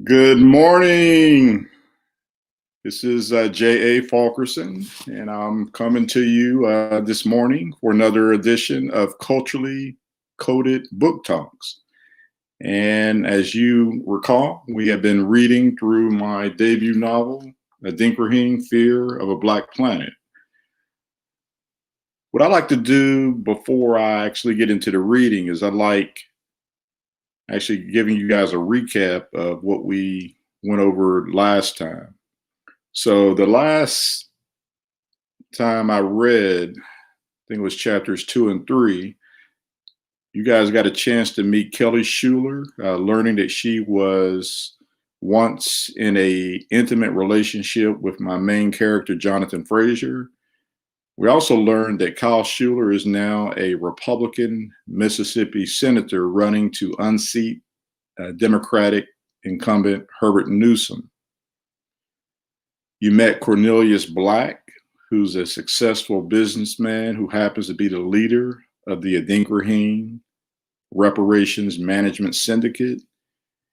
Good morning. This is J.A. Faulkerson, and I'm coming to you this morning for another edition of Culturally Coded Book Talks. And as you recall, we have been reading through my debut novel, Adinkrahene, Fear of a Black Planet. What I like to do before I actually get into the reading is I like actually giving you guys a recap of what we went over last time. So the last time I read, I think it was chapters 2 and 3, you guys got a chance to meet Kelly Schuler, learning that she was once in a intimate relationship with my main character, Jonathan Frazier. We also learned that Kyle Schuler is now a Republican Mississippi senator running to unseat Democratic incumbent Herbert Newsom. You met Cornelius Black, who's a successful businessman who happens to be the leader of the Adinkrahene Reparations Management Syndicate.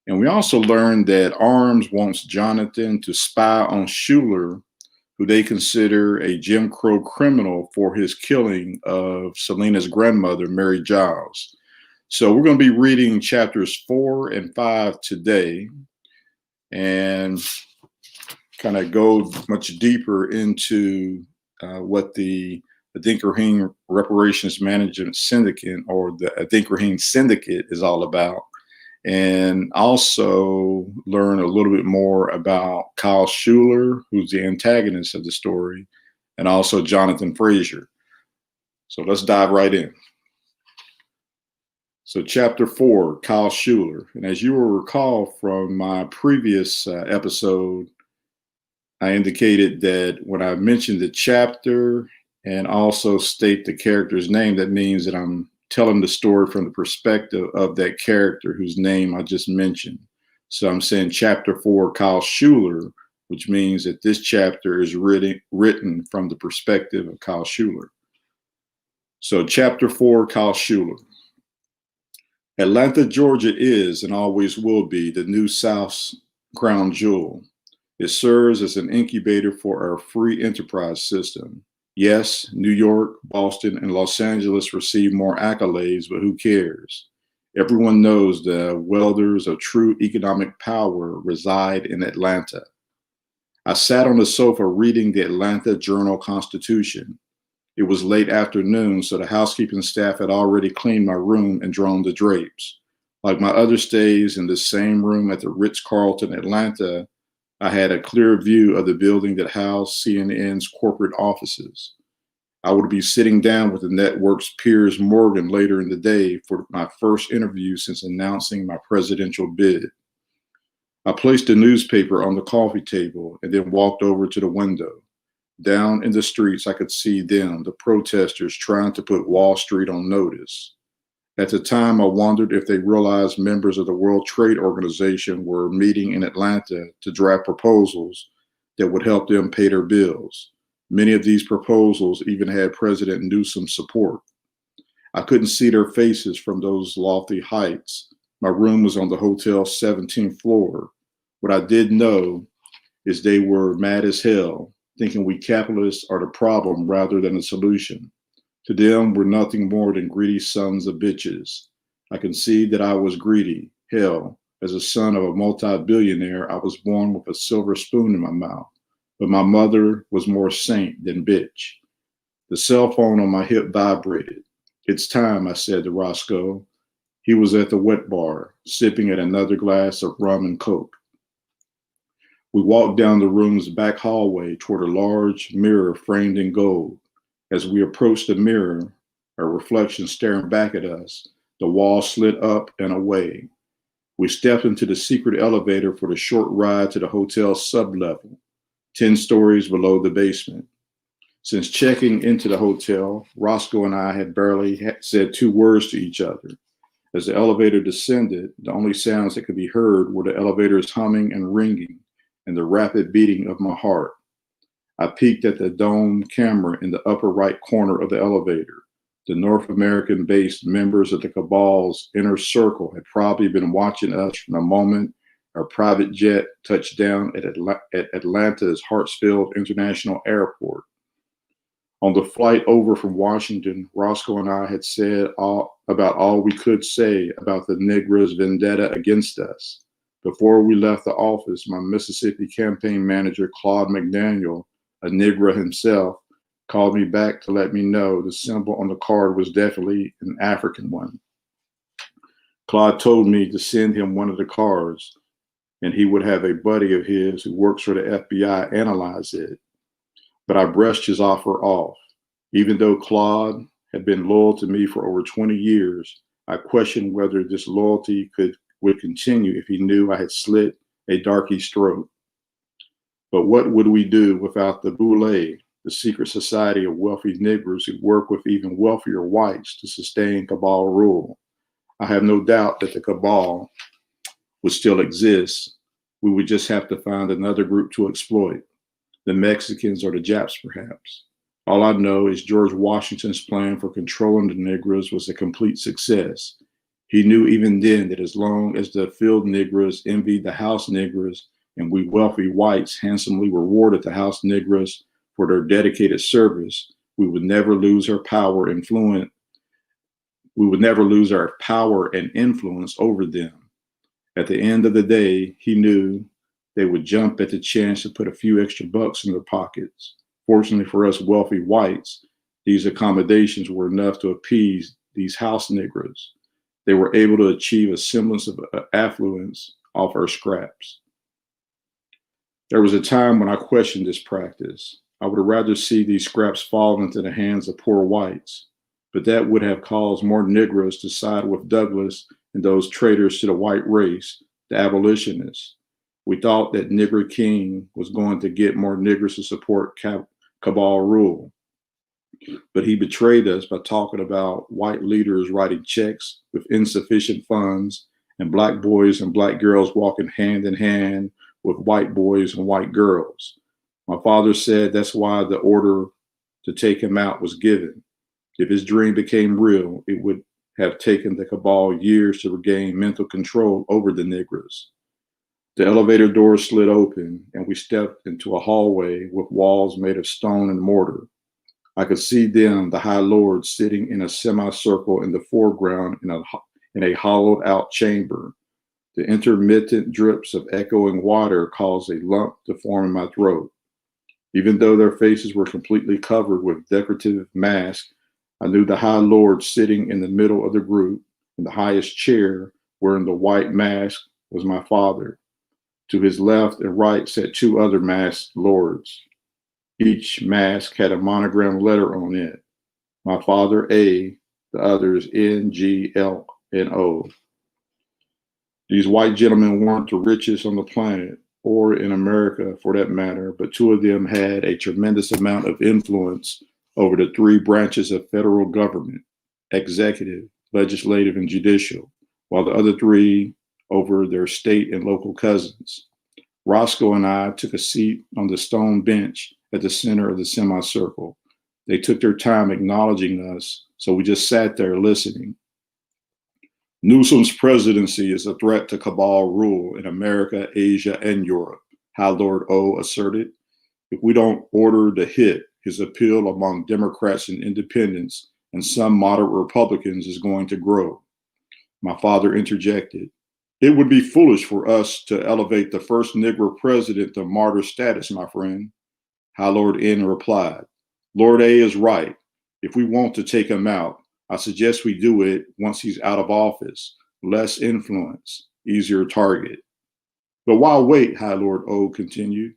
And we also learned that Arms wants Jonathan to spy on Schuler, who they consider a Jim Crow criminal for his killing of Selena's grandmother, Mary Giles. So we're going to be reading chapters 4 and 5 today and kind of go much deeper into what the Adinkrahene Reparations Management Syndicate, or the Adinkrahene Syndicate, is all about, and also learn a little bit more about Kyle Schuler, who's the antagonist of the story, and also Jonathan Frazier. So let's dive right in. So chapter 4, Kyle Schuler. And as you will recall from my previous episode, I indicated that when I mentioned the chapter and also state the character's name, that means that I'm telling the story from the perspective of that character whose name I just mentioned. So I'm saying chapter 4, Kyle Schuler, which means that this chapter is written from the perspective of Kyle Schuler. So chapter 4, Kyle Schuler. Atlanta, Georgia is and always will be the New South's crown jewel. It serves as an incubator for our free enterprise system. Yes, New York, Boston, and Los Angeles receive more accolades, but who cares? Everyone knows the welders of true economic power reside in Atlanta. I sat on the sofa reading the Atlanta Journal-Constitution. It was late afternoon, so the housekeeping staff had already cleaned my room and drawn the drapes. Like my other stays in the same room at the Ritz-Carlton, Atlanta, I had a clear view of the building that housed CNN's corporate offices. I would be sitting down with the network's Piers Morgan later in the day for my first interview since announcing my presidential bid. I placed the newspaper on the coffee table and then walked over to the window. Down in the streets, I could see them, the protesters, trying to put Wall Street on notice. At the time, I wondered if they realized members of the World Trade Organization were meeting in Atlanta to draft proposals that would help them pay their bills. Many of these proposals even had President Newsom's support. I couldn't see their faces from those lofty heights. My room was on the hotel's 17th floor. What I did know is they were mad as hell, thinking we capitalists are the problem rather than the solution. To them, we're nothing more than greedy sons of bitches. I can see that I was greedy. Hell, as a son of a multi-billionaire, I was born with a silver spoon in my mouth. But my mother was more saint than bitch. The cell phone on my hip vibrated. It's time, I said to Roscoe. He was at the wet bar, sipping at another glass of rum and coke. We walked down the room's back hallway toward a large mirror framed in gold. As we approached the mirror, a reflection staring back at us, the wall slid up and away. We stepped into the secret elevator for the short ride to the hotel's sublevel, 10 stories below the basement. Since checking into the hotel, Roscoe and I had barely said 2 words to each other. As the elevator descended, the only sounds that could be heard were the elevator's humming and ringing and the rapid beating of my heart. I peeked at the dome camera in the upper right corner of the elevator. The North American-based members of the cabal's inner circle had probably been watching us from the moment Our private jet touched down at Atlanta's Hartsfield International Airport. On the flight over from Washington, Roscoe and I had said about all we could say about the Negroes' vendetta against us. Before we left the office, my Mississippi campaign manager, Claude McDaniel, a Negro himself, called me back to let me know the symbol on the card was definitely an African one. Claude told me to send him one of the cards, and he would have a buddy of his who works for the FBI analyze it. But I brushed his offer off. Even though Claude had been loyal to me for over 20 years, I questioned whether this loyalty would continue if he knew I had slit a darkie's throat. But what would we do without the Boule, the secret society of wealthy Negroes who work with even wealthier whites to sustain cabal rule? I have no doubt that the cabal would still exist. We would just have to find another group to exploit. The Mexicans or the Japs, perhaps. All I know is George Washington's plan for controlling the Negroes was a complete success. He knew even then that as long as the field Negroes envied the house Negroes and we wealthy whites handsomely rewarded the house Negroes for their dedicated service, we would never lose our power and influence. We would never lose our power and influence over them. At the end of the day, he knew they would jump at the chance to put a few extra bucks in their pockets. Fortunately for us wealthy whites, these accommodations were enough to appease these house Negroes. They were able to achieve a semblance of affluence off our scraps. There was a time when I questioned this practice. I would rather see these scraps fall into the hands of poor whites, but that would have caused more Negroes to side with Douglas and those traitors to the white race, the abolitionists. We thought that Nigger King was going to get more niggers to support cabal rule, but he betrayed us by talking about white leaders writing checks with insufficient funds and black boys and black girls walking hand in hand with white boys and white girls. My father said that's why the order to take him out was given. If his dream became real, it would have taken the cabal years to regain mental control over the Negroes. The elevator door slid open and we stepped into a hallway with walls made of stone and mortar. I could see them, the high lords, sitting in a semicircle in the foreground in a hollowed out chamber. The intermittent drips of echoing water caused a lump to form in my throat. Even though their faces were completely covered with decorative masks, I knew the high lord sitting in the middle of the group in the highest chair wearing the white mask was my father. To his left and right sat two other masked lords. Each mask had a monogrammed letter on it. My father A, the others N, G, L, and O. These white gentlemen weren't the richest on the planet, or in America for that matter, but two of them had a tremendous amount of influence over the three branches of federal government, executive, legislative, and judicial, while the other three over their state and local cousins. Roscoe and I took a seat on the stone bench at the center of the semicircle. They took their time acknowledging us, so we just sat there listening. Newsom's presidency is a threat to cabal rule in America, Asia, and Europe, High Lord O asserted. If we don't order the hit, his appeal among Democrats and independents and some moderate Republicans is going to grow. My father interjected. It would be foolish for us to elevate the first Negro president to martyr status, my friend. High Lord N replied. Lord A is right. If we want to take him out, I suggest we do it once he's out of office. Less influence, easier target. But why wait, High Lord O continued.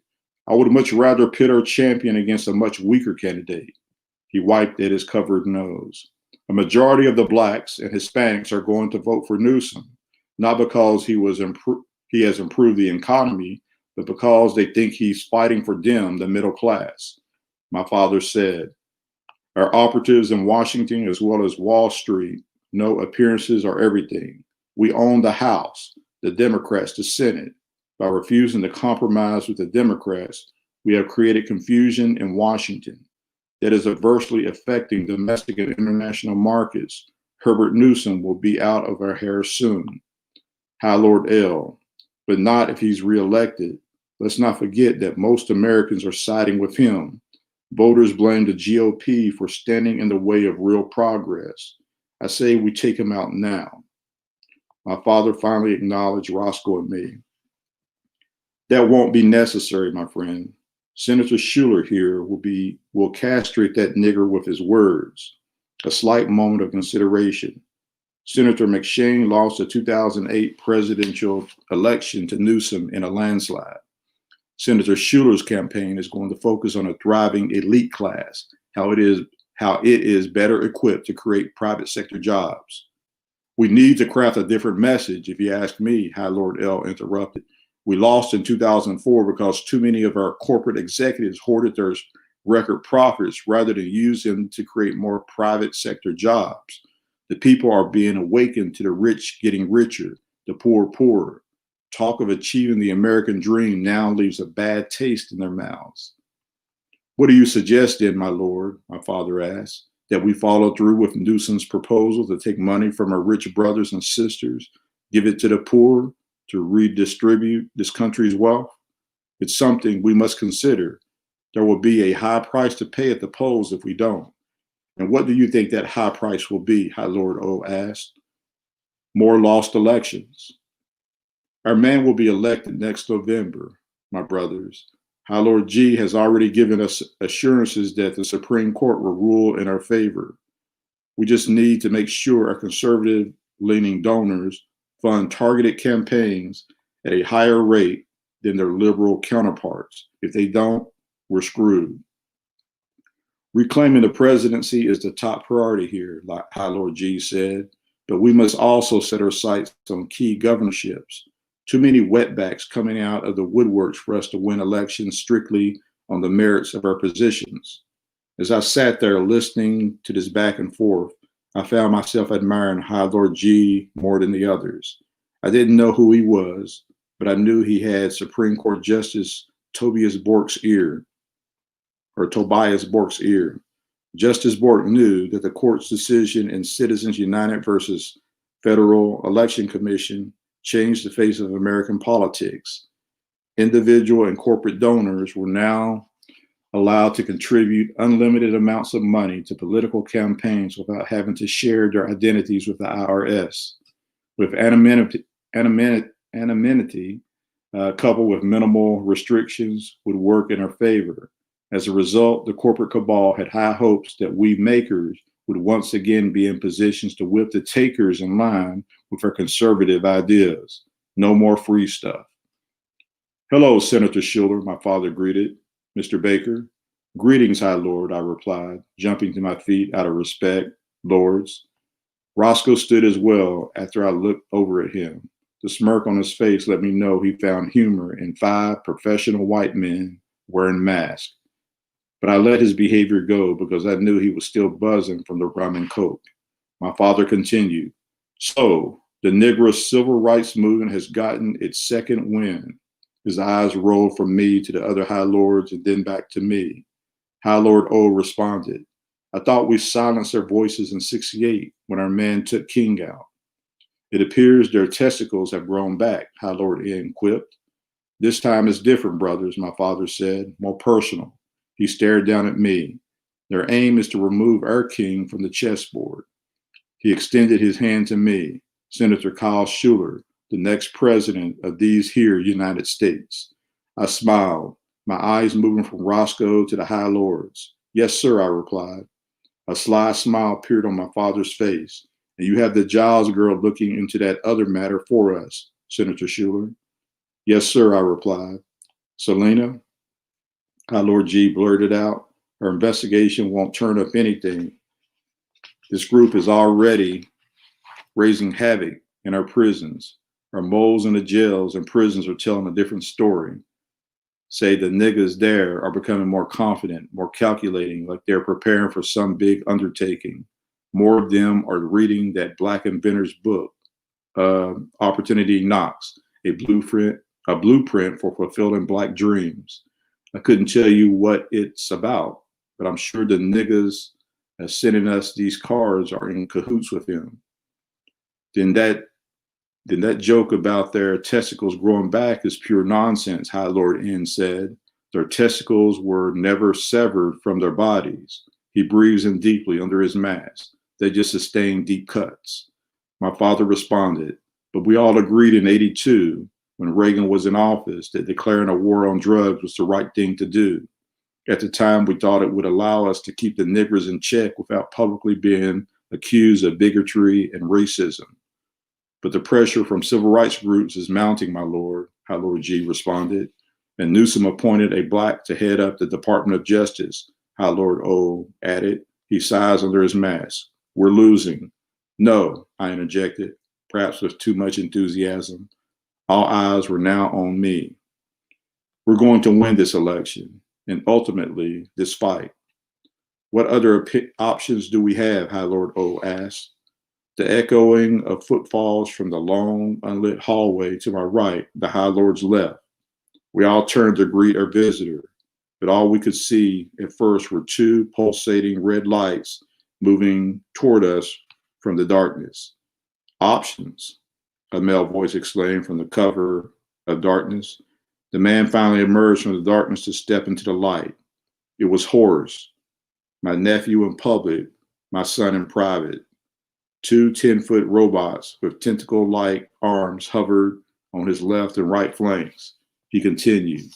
I would much rather pit our champion against a much weaker candidate. He wiped at his covered nose. A majority of the blacks and Hispanics are going to vote for Newsom, not because he has improved the economy, but because they think he's fighting for them, the middle class. My father said, our operatives in Washington as well as Wall Street know appearances are everything. We own the House, the Democrats, the Senate. By refusing to compromise with the Democrats, we have created confusion in Washington that is adversely affecting domestic and international markets. Herbert Newsom will be out of our hair soon. High Lord L. but not if he's reelected. Let's not forget that most Americans are siding with him. Voters blame the GOP for standing in the way of real progress. I say we take him out now. My father finally acknowledged Roscoe and me. That won't be necessary, my friend. Senator Schuler here will castrate that nigger with his words. A slight moment of consideration. Senator McShane lost the 2008 presidential election to Newsom in a landslide. Senator Schuler's campaign is going to focus on a thriving elite class, how it is better equipped to create private sector jobs. We need to craft a different message, if you ask me, High Lord L interrupted. We lost in 2004 because too many of our corporate executives hoarded their record profits rather than use them to create more private sector jobs. The people are being awakened to the rich getting richer, the poor poorer. Talk of achieving the American dream now leaves a bad taste in their mouths. What do you suggest then, my lord? My father asked. That we follow through with Newsom's proposal to take money from our rich brothers and sisters, give it to the poor, to redistribute this country's wealth? It's something we must consider. There will be a high price to pay at the polls if we don't. And what do you think that high price will be? High Lord O asked. More lost elections. Our man will be elected next November, my brothers. High Lord G has already given us assurances that the Supreme Court will rule in our favor. We just need to make sure our conservative-leaning donors fund targeted campaigns at a higher rate than their liberal counterparts. If they don't, we're screwed. Reclaiming the presidency is the top priority here, like High Lord G said, but we must also set our sights on key governorships. Too many wetbacks coming out of the woodworks for us to win elections strictly on the merits of our positions. As I sat there listening to this back and forth, I found myself admiring High Lord G more than the others. I didn't know who he was, but I knew he had Supreme Court Justice Tobias Bork's ear. Justice Bork knew that the court's decision in Citizens United versus Federal Election Commission changed the face of American politics. Individual and corporate donors were now allowed to contribute unlimited amounts of money to political campaigns without having to share their identities with the IRS. With anonymity coupled with minimal restrictions would work in our favor. As a result, the corporate cabal had high hopes that we makers would once again be in positions to whip the takers in line with our conservative ideas. No more free stuff. Hello, Senator Schuler, my father greeted. Mr. Baker. Greetings, High Lord, I replied, jumping to my feet out of respect. Lords. Roscoe stood as well after I looked over at him. The smirk on his face let me know he found humor in 5 professional white men wearing masks. But I let his behavior go because I knew he was still buzzing from the rum and coke. My father continued. So, the Negro civil rights movement has gotten its second wind. His eyes rolled from me to the other High Lords and then back to me. High Lord O responded. I thought we silenced their voices in '68 when our man took King out. It appears their testicles have grown back, High Lord N quipped. This time is different, brothers, my father said, more personal. He stared down at me. Their aim is to remove our king from the chessboard. He extended his hand to me, Senator Kyle Schuler, the next president of these here United States. I smiled, my eyes moving from Roscoe to the High Lords. Yes, sir, I replied. A sly smile appeared on my father's face. And you have the Giles girl looking into that other matter for us, Senator Schuler. Yes, sir, I replied. Selena? High Lord G blurted out, her investigation won't turn up anything. This group is already raising havoc in our prisons. Our moles in the jails and prisons are telling a different story. Say the niggas there are becoming more confident, more calculating, like they're preparing for some big undertaking. More of them are reading that Black inventor's book, Opportunity Knocks, a blueprint for fulfilling Black dreams. I couldn't tell you what it's about, but I'm sure the niggas sending us these cards are in cahoots with him. Then that Then that joke about their testicles growing back is pure nonsense, High Lord N said. Their testicles were never severed from their bodies. He breathes in deeply under his mask. They just sustained deep cuts. My father responded, but we all agreed in 82, when Reagan was in office, that declaring a war on drugs was the right thing to do. At the time, we thought it would allow us to keep the niggers in check without publicly being accused of bigotry and racism. But the pressure from civil rights groups is mounting, my lord, High Lord G responded. And Newsom appointed a black to head up the Department of Justice, High Lord O added. He sighs under his mask. We're losing. No, I interjected, perhaps with too much enthusiasm. All eyes were now on me. We're going to win this election and ultimately this fight. What other options do we have? High Lord O asked. The echoing of footfalls from the long, unlit hallway to my right, the High Lord's left. We all turned to greet our visitor, but all we could see at first were two pulsating red lights moving toward us from the darkness. Options, a male voice exclaimed from the cover of darkness. The man finally emerged from the darkness to step into the light. It was Horace, my nephew in public, my son in private. Two 10-foot robots with tentacle-like arms hovered on his left and right flanks. He continued.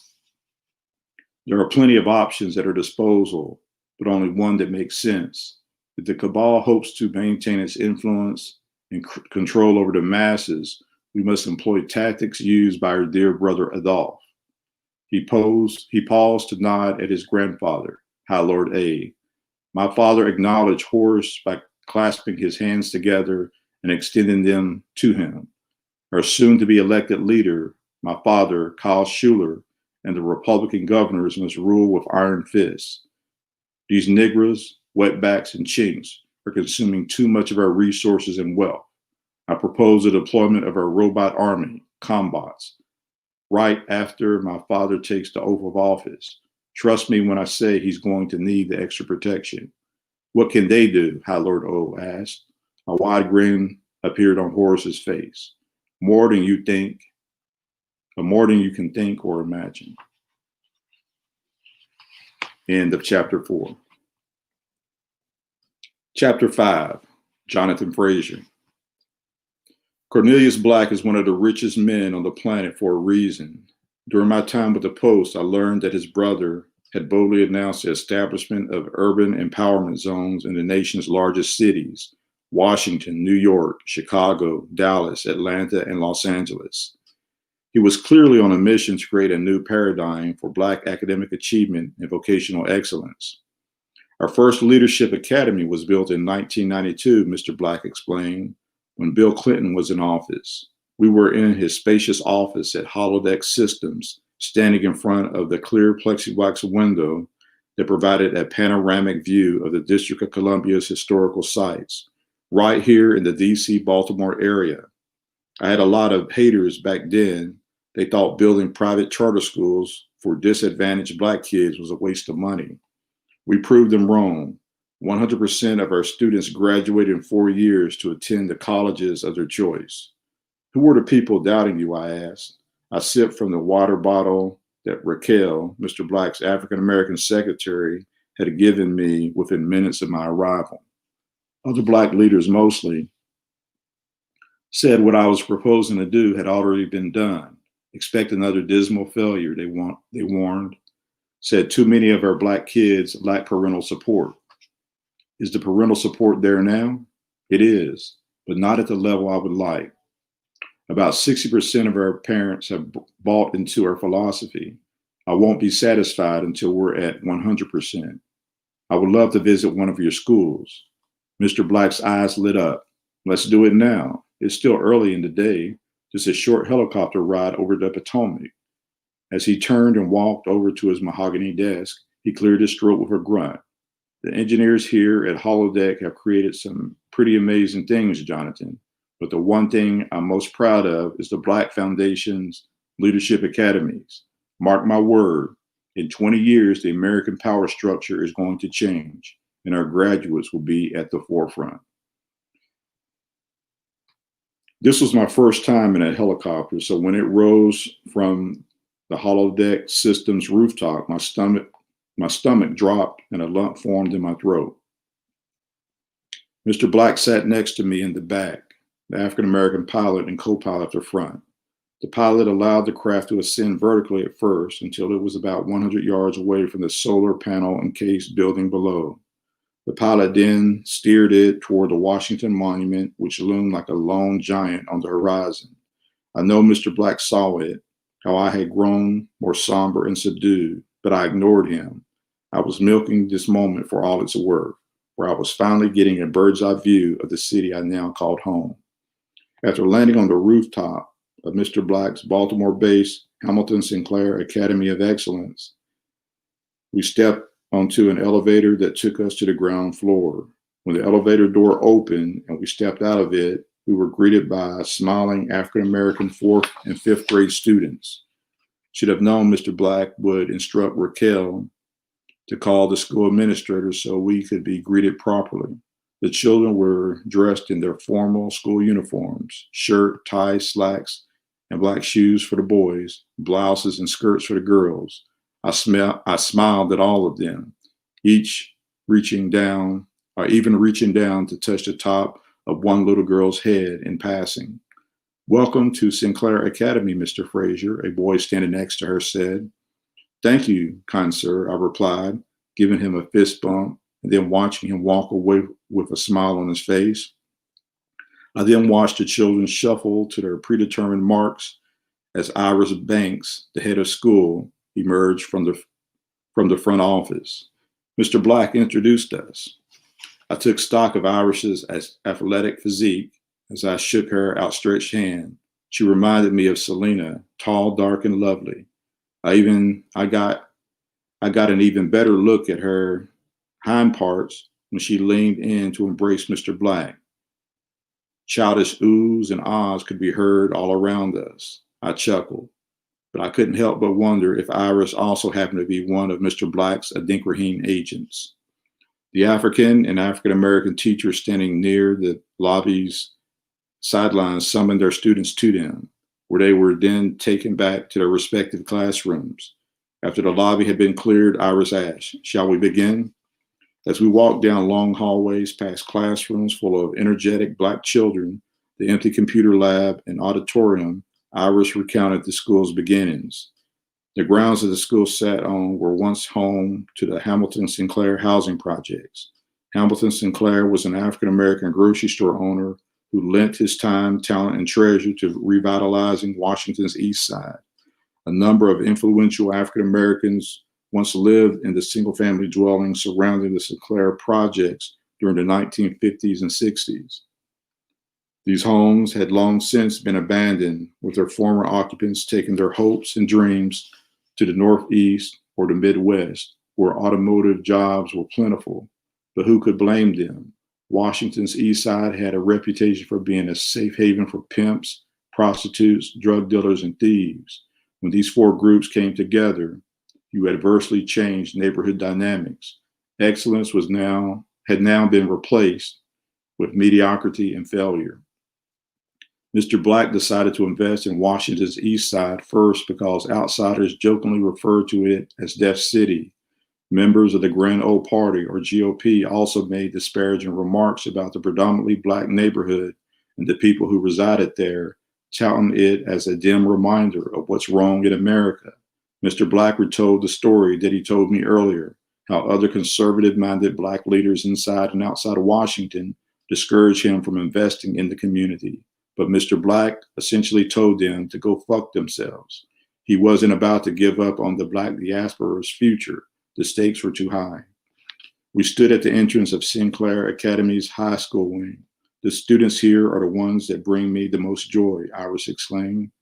There are plenty of options at our disposal, but only one that makes sense. If the cabal hopes to maintain its influence and control over the masses, we must employ tactics used by our dear brother Adolf. He paused to nod at his grandfather, High Lord A. My father acknowledged Horace by clasping his hands together and extending them to him. Our soon-to-be elected leader, my father, Kyle Schuler, and the Republican governors must rule with iron fists. These niggers, wetbacks, and chinks are consuming too much of our resources and wealth. I propose the deployment of our robot army, Combots, right after my father takes the oath of office. Trust me when I say he's going to need the extra protection. What can they do? High Lord O asked. A wide grin appeared on Horace's face. More than you can think or imagine. End of chapter 4. Chapter 5, Jonathan Frazier. Cornelius Black is one of the richest men on the planet for a reason. During my time with the Post, I learned that his brother had boldly announced the establishment of urban empowerment zones in the nation's largest cities, Washington, New York, Chicago, Dallas, Atlanta, and Los Angeles. He was clearly on a mission to create a new paradigm for Black academic achievement and vocational excellence. Our first leadership academy was built in 1992, Mr. Black explained, when Bill Clinton was in office. We were in his spacious office at Holodeck Systems, standing in front of the clear plexiglass window that provided a panoramic view of the District of Columbia's historical sites, right here in the DC-Baltimore area. I had a lot of haters back then. They thought building private charter schools for disadvantaged Black kids was a waste of money. We proved them wrong. 100% of our students graduated in 4 years to attend the colleges of their choice. Who were the people doubting you, I asked. I sipped from the water bottle that Raquel, Mr. Black's African-American secretary, had given me within minutes of my arrival. Other Black leaders mostly said what I was proposing to do had already been done. Expect another dismal failure, they warned. Said too many of our Black kids lack parental support. Is the parental support there now? It is, but not at the level I would like. About 60% of our parents have bought into our philosophy. I won't be satisfied until we're at 100%. I would love to visit one of your schools. Mr. Black's eyes lit up. Let's do it now. It's still early in the day, just a short helicopter ride over the Potomac. As he turned and walked over to his mahogany desk, he cleared his throat with a grunt. The engineers here at Holodeck have created some pretty amazing things, Jonathan. But the one thing I'm most proud of is the Black Foundation's leadership academies. Mark my word, in 20 years, the American power structure is going to change, and our graduates will be at the forefront. This was my first time in a helicopter, so when it rose from the holodeck system's rooftop, my stomach dropped and a lump formed in my throat. Mr. Black sat next to me in the back, the African American pilot and co-pilot at the front. The pilot allowed the craft to ascend vertically at first until it was about 100 yards away from the solar panel encased building below. The pilot then steered it toward the Washington Monument, which loomed like a lone giant on the horizon. I know Mr. Black saw it, how I had grown more somber and subdued, but I ignored him. I was milking this moment for all it's worth, where I was finally getting a bird's eye view of the city I now called home. After landing on the rooftop of Mr. Black's Baltimore-based Hamilton Sinclair Academy of Excellence, we stepped onto an elevator that took us to the ground floor. When the elevator door opened and we stepped out of it, we were greeted by smiling African-American 4th and 5th grade students. Should have known Mr. Black would instruct Raquel to call the school administrator so we could be greeted properly. The children were dressed in their formal school uniforms, shirt, tie, slacks, and black shoes for the boys, blouses and skirts for the girls. I smiled at all of them, each reaching down to touch the top of one little girl's head in passing. "Welcome to Sinclair Academy, Mr. Frazier," a boy standing next to her said. "Thank you, kind sir," I replied, giving him a fist bump and then watching him walk away with a smile on his face. I then watched the children shuffle to their predetermined marks as Iris Banks, the head of school, emerged from the front office. Mr. Black introduced us. I took stock of Iris's athletic physique as I shook her outstretched hand. She reminded me of Selena, tall, dark, and lovely. I got an even better look at her hind parts when she leaned in to embrace Mr. Black. Childish oohs and ahs could be heard all around us. I chuckled, but I couldn't help but wonder if Iris also happened to be one of Mr. Black's Adinkrahene agents. The African and African American teachers standing near the lobby's sidelines summoned their students to them, where they were then taken back to their respective classrooms. After the lobby had been cleared, Iris asked, "Shall we begin?" As we walked down long hallways past classrooms full of energetic Black children, the empty computer lab and auditorium, Iris recounted the school's beginnings. The grounds that the school sat on were once home to the Hamilton Sinclair housing projects. Hamilton Sinclair was an African-American grocery store owner who lent his time, talent, and treasure to revitalizing Washington's East Side. A number of influential African-Americans once lived in the single-family dwellings surrounding the Sinclair projects during the 1950s and 60s. These homes had long since been abandoned, with their former occupants taking their hopes and dreams to the Northeast or the Midwest, where automotive jobs were plentiful. But who could blame them? Washington's East Side had a reputation for being a safe haven for pimps, prostitutes, drug dealers, and thieves. When these four groups came together, you adversely changed neighborhood dynamics. Excellence had now been replaced with mediocrity and failure. Mr. Black decided to invest in Washington's East Side first because outsiders jokingly referred to it as Death City. Members of the Grand Old Party, or GOP, also made disparaging remarks about the predominantly Black neighborhood and the people who resided there, touting it as a dim reminder of what's wrong in America. Mr. Black retold the story that he told me earlier, how other conservative-minded Black leaders inside and outside of Washington discouraged him from investing in the community. But Mr. Black essentially told them to go fuck themselves. He wasn't about to give up on the Black diaspora's future. The stakes were too high. We stood at the entrance of Sinclair Academy's high school wing. "The students here are the ones that bring me the most joy," Iris exclaimed.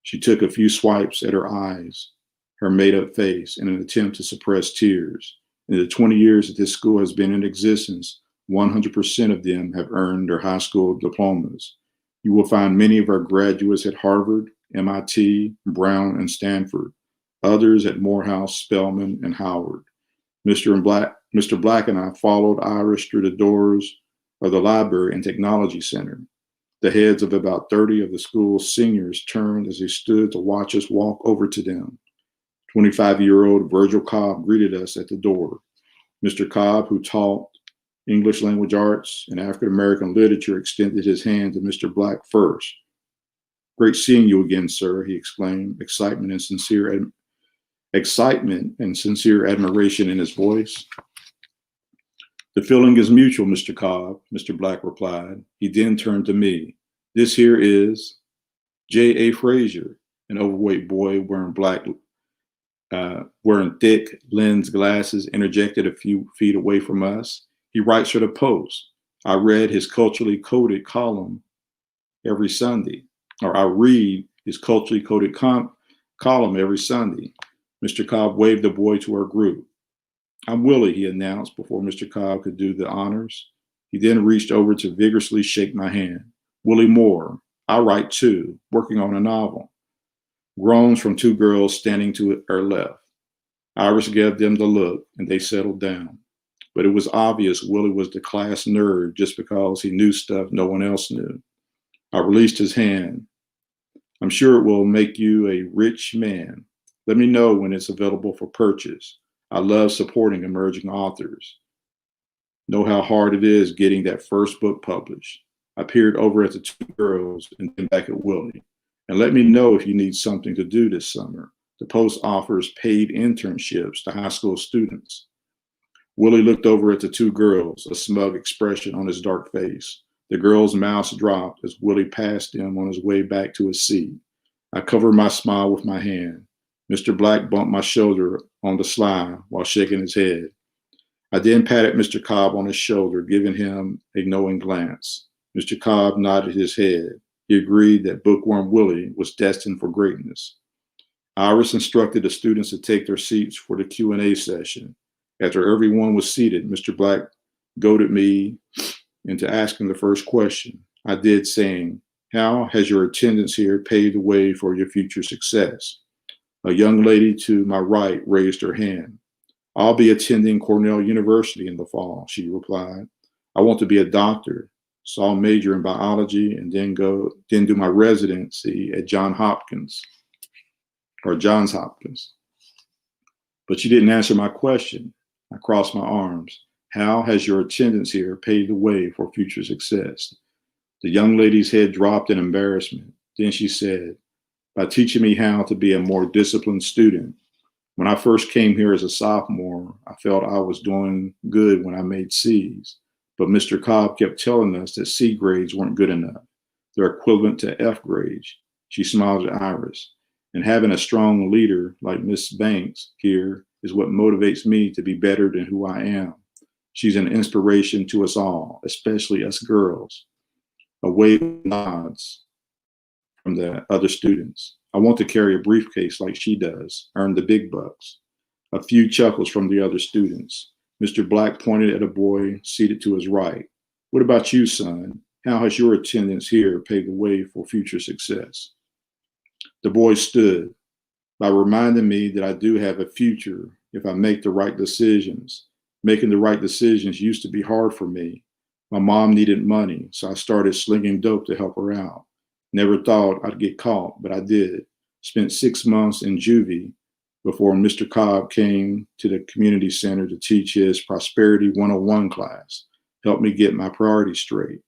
She took a few swipes at her eyes, her made-up face, in an attempt to suppress tears. In the 20 years that this school has been in existence, 100% of them have earned their high school diplomas. You will find many of our graduates at Harvard, MIT, Brown, and Stanford, others at Morehouse, Spelman, and Howard. Mr. Black and I followed Iris through the doors of the Library and Technology Center. The heads of about 30 of the school's seniors turned as they stood to watch us walk over to them. 25-year-old Virgil Cobb greeted us at the door. Mr. Cobb, who taught English language arts and African American literature, extended his hand to Mr. Black first. "Great seeing you again, sir," he exclaimed, excitement and sincere admiration in his voice. "The feeling is mutual, Mr. Cobb," Mr. Black replied. He then turned to me. "This here is J.A. Frazier," an overweight boy wearing thick lens glasses interjected a few feet away from us. "He writes for the Post. I read his culturally coded column every Sunday, or I read his culturally coded column every Sunday." Mr. Cobb waved the boy to our group. "I'm Willie," he announced before Mr. Cobb could do the honors. He then reached over to vigorously shake my hand. "Willie Moore. I write too, working on a novel." Groans from two girls standing to our left. Iris gave them the look, and they settled down. But it was obvious Willie was the class nerd just because he knew stuff no one else knew. I released his hand. "I'm sure it will make you a rich man. Let me know when it's available for purchase. I love supporting emerging authors. Know how hard it is getting that first book published." I peered over at the two girls and then back at Willie. "And let me know if you need something to do this summer. The Post offers paid internships to high school students." Willie looked over at the two girls, a smug expression on his dark face. The girls' mouths dropped as Willie passed them on his way back to his seat. I covered my smile with my hand. Mr. Black bumped my shoulder on the sly while shaking his head. I then patted Mr. Cobb on his shoulder, giving him a knowing glance. Mr. Cobb nodded his head. He agreed that Bookworm Willie was destined for greatness. Iris instructed the students to take their seats for the Q&A session. After everyone was seated, Mr. Black goaded me into asking the first question. I did, saying, "How has your attendance here paved the way for your future success?" A young lady to my right raised her hand. "I'll be attending Cornell University in the fall," she replied. "I want to be a doctor, so I'll major in biology and then do my residency at Johns Hopkins. But she didn't answer my question. I crossed my arms. "How has your attendance here paved the way for future success?" The young lady's head dropped in embarrassment. Then she said, "By teaching me how to be a more disciplined student. When I first came here as a sophomore, I felt I was doing good when I made C's. But Mr. Cobb kept telling us that C grades weren't good enough. They're equivalent to F grades." She smiled at Iris. "And having a strong leader like Miss Banks here is what motivates me to be better than who I am. She's an inspiration to us all, especially us girls." A wave of nods from the other students. "I want to carry a briefcase like she does, earn the big bucks." A few chuckles from the other students. Mr. Black pointed at a boy seated to his right. "What about you, son? How has your attendance here paved the way for future success?" The boy stood by reminding me that I do have a future if I make the right decisions. Making the right decisions used to be hard for me. My mom needed money, so I started slinging dope to help her out. Never thought I'd get caught, but I did. Spent 6 months in juvie before Mr. Cobb came to the community center to teach his Prosperity 101 class. Helped me get my priorities straight.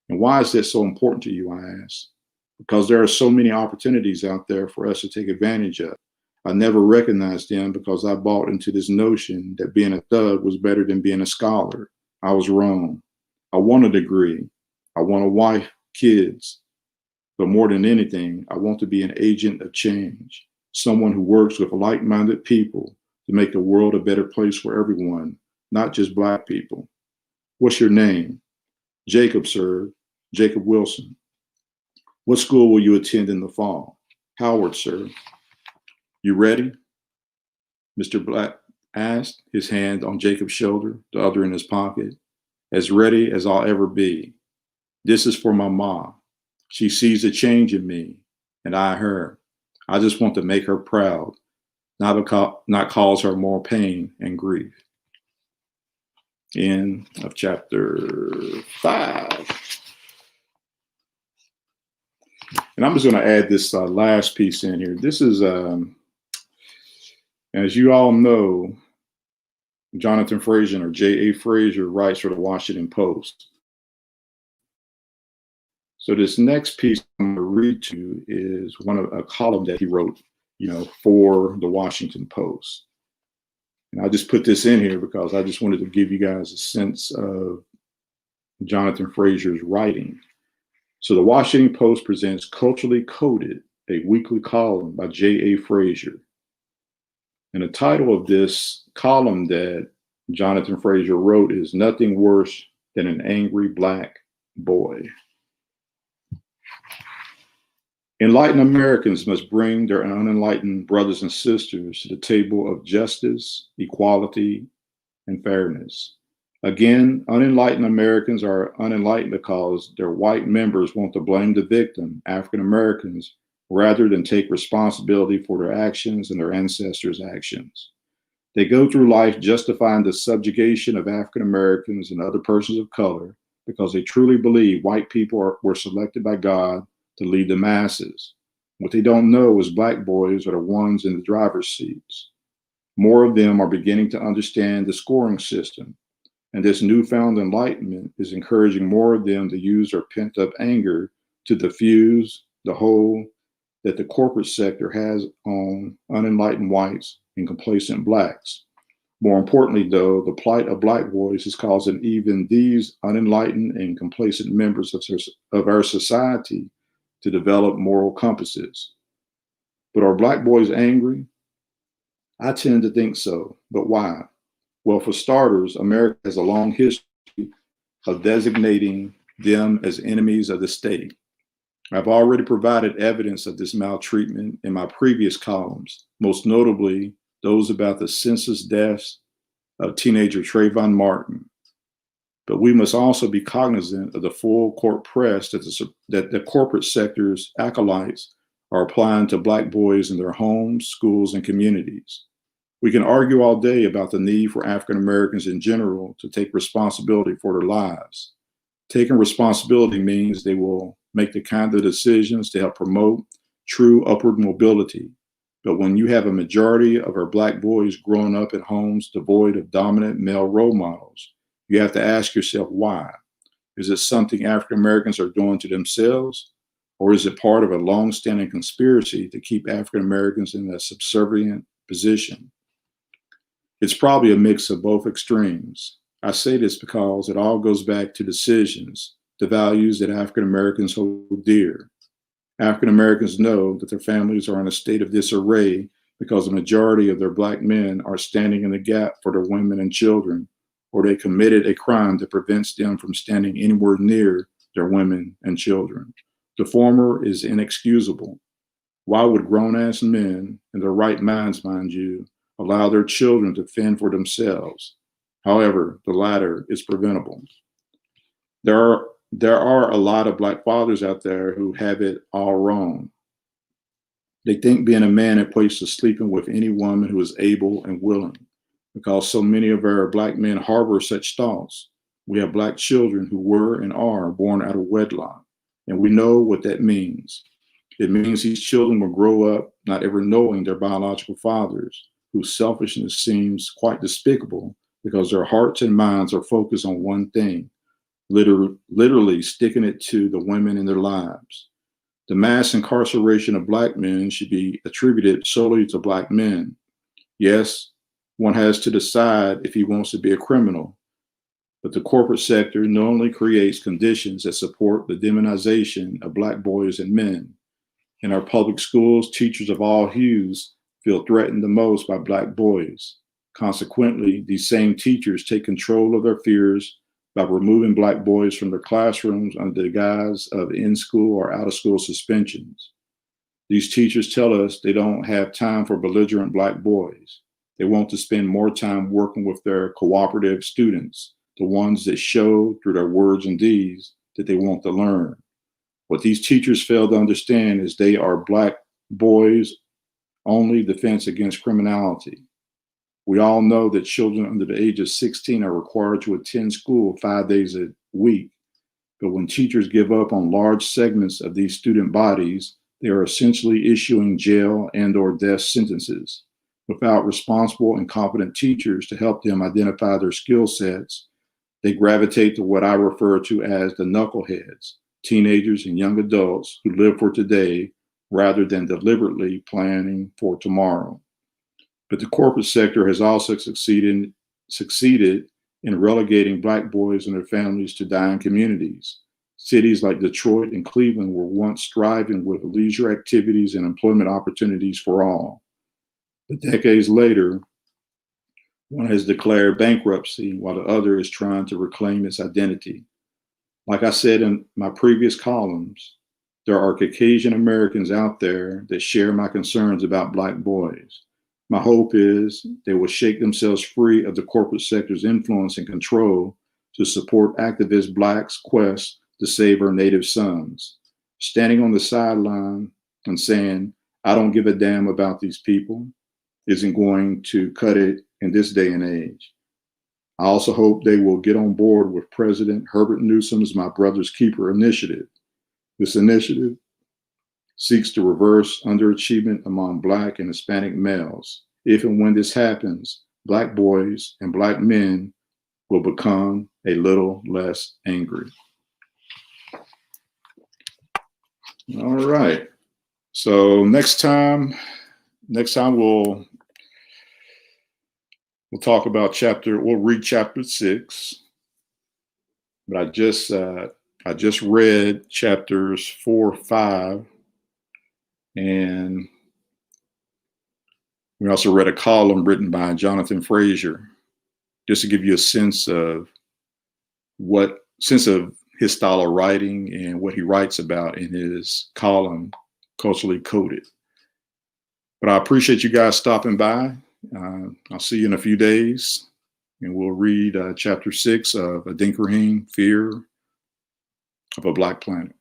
"And why is that so important to you?" I asked. "Because there are so many opportunities out there for us to take advantage of. I never recognized them because I bought into this notion that being a thug was better than being a scholar. I was wrong. I want a degree. I want a wife, kids. But more than anything, I want to be an agent of change, someone who works with like-minded people to make the world a better place for everyone, not just Black people." "What's your name?" "Jacob, sir. Jacob Wilson." "What school will you attend in the fall?" "Howard, sir." "You ready?" Mr. Black asked, his hand on Jacob's shoulder, the other in his pocket. "As ready as I'll ever be. This is for my mom. She sees a change in me, and I her. I just want to make her proud, not cause her more pain and grief." End of chapter 5. And I'm just going to add this last piece in here. This is, as you all know, Jonathan Frazier, or J.A. Frazier, writes for the Washington Post. So this next piece I'm going to read to you is a column that he wrote, for the Washington Post. And I just put this in here because I just wanted to give you guys a sense of Jonathan Frazier's writing. So the Washington Post presents Culturally Coded, a weekly column by J.A. Frazier. And the title of this column that Jonathan Frazier wrote is Nothing Worse Than an Angry Black Boy. Enlightened Americans must bring their unenlightened brothers and sisters to the table of justice, equality, and fairness. Again, unenlightened Americans are unenlightened because their white members want to blame the victim, African Americans, rather than take responsibility for their actions and their ancestors' actions. They go through life justifying the subjugation of African Americans and other persons of color because they truly believe white people were selected by God to lead the masses. What they don't know is black boys are the ones in the driver's seats. More of them are beginning to understand the scoring system, and this newfound enlightenment is encouraging more of them to use their pent-up anger to diffuse the hold that the corporate sector has on unenlightened whites and complacent blacks. More importantly, though, the plight of black boys is causing even these unenlightened and complacent members of our society to develop moral compasses. But are black boys angry? I tend to think so, but why? Well, for starters, America has a long history of designating them as enemies of the state. I've already provided evidence of this maltreatment in my previous columns, most notably those about the senseless deaths of teenager Trayvon Martin. But we must also be cognizant of the full court press that the corporate sector's acolytes are applying to black boys in their homes, schools, and communities. We can argue all day about the need for African Americans in general to take responsibility for their lives. Taking responsibility means they will make the kind of decisions to help promote true upward mobility. But when you have a majority of our black boys growing up in homes devoid of dominant male role models, you have to ask yourself why. Is it something African Americans are doing to themselves? Or is it part of a long-standing conspiracy to keep African Americans in a subservient position? It's probably a mix of both extremes. I say this because it all goes back to decisions, the values that African Americans hold dear. African Americans know that their families are in a state of disarray because the majority of their black men are standing in the gap for their women and children, or they committed a crime that prevents them from standing anywhere near their women and children. The former is inexcusable. Why would grown-ass men, in their right minds, mind you, allow their children to fend for themselves? However, the latter is preventable. There are a lot of black fathers out there who have it all wrong. They think being a man equates to sleeping with any woman who is able and willing. Because so many of our black men harbor such thoughts, we have black children who were and are born out of wedlock. And we know what that means. It means these children will grow up not ever knowing their biological fathers, whose selfishness seems quite despicable because their hearts and minds are focused on one thing, literally sticking it to the women in their lives. The mass incarceration of black men should be attributed solely to black men. Yes, one has to decide if he wants to be a criminal, but the corporate sector knowingly creates conditions that support the demonization of black boys and men. In our public schools, teachers of all hues feel threatened the most by black boys. Consequently, these same teachers take control of their fears by removing black boys from their classrooms under the guise of in-school or out-of-school suspensions. These teachers tell us they don't have time for belligerent black boys. They want to spend more time working with their cooperative students, the ones that show through their words and deeds that they want to learn. What these teachers fail to understand is they are black boys' only defense against criminality. We all know that children under the age of 16 are required to attend school 5 days a week. But when teachers give up on large segments of these student bodies, They are essentially issuing jail and/or death sentences. Without responsible and competent teachers to help them identify their skill sets, they gravitate to what I refer to as the knuckleheads, teenagers and young adults who live for today rather than deliberately planning for tomorrow. But the corporate sector has also succeeded in relegating Black boys and their families to dying communities. Cities like Detroit and Cleveland were once thriving with leisure activities and employment opportunities for all. But decades later, one has declared bankruptcy while the other is trying to reclaim its identity. Like I said in my previous columns, there are Caucasian Americans out there that share my concerns about Black boys. My hope is they will shake themselves free of the corporate sector's influence and control to support activist Blacks' quest to save our native sons. Standing on the sideline and saying, I don't give a damn about these people, isn't going to cut it in this day and age. I also hope they will get on board with President Herbert Newsom's My Brother's Keeper initiative. This initiative seeks to reverse underachievement among Black and Hispanic males. If and when this happens, Black boys and Black men will become a little less angry. All right. So next time we'll talk about we'll read chapter 6. But I just read chapters 4, 5, and we also read a column written by Jonathan Frazier, just to give you a sense of his style of writing and what he writes about in his column, Culturally Coded. But I appreciate you guys stopping by. I'll see you in a few days, and we'll read chapter 6 of Adinkrahene, Fear of a Black Planet.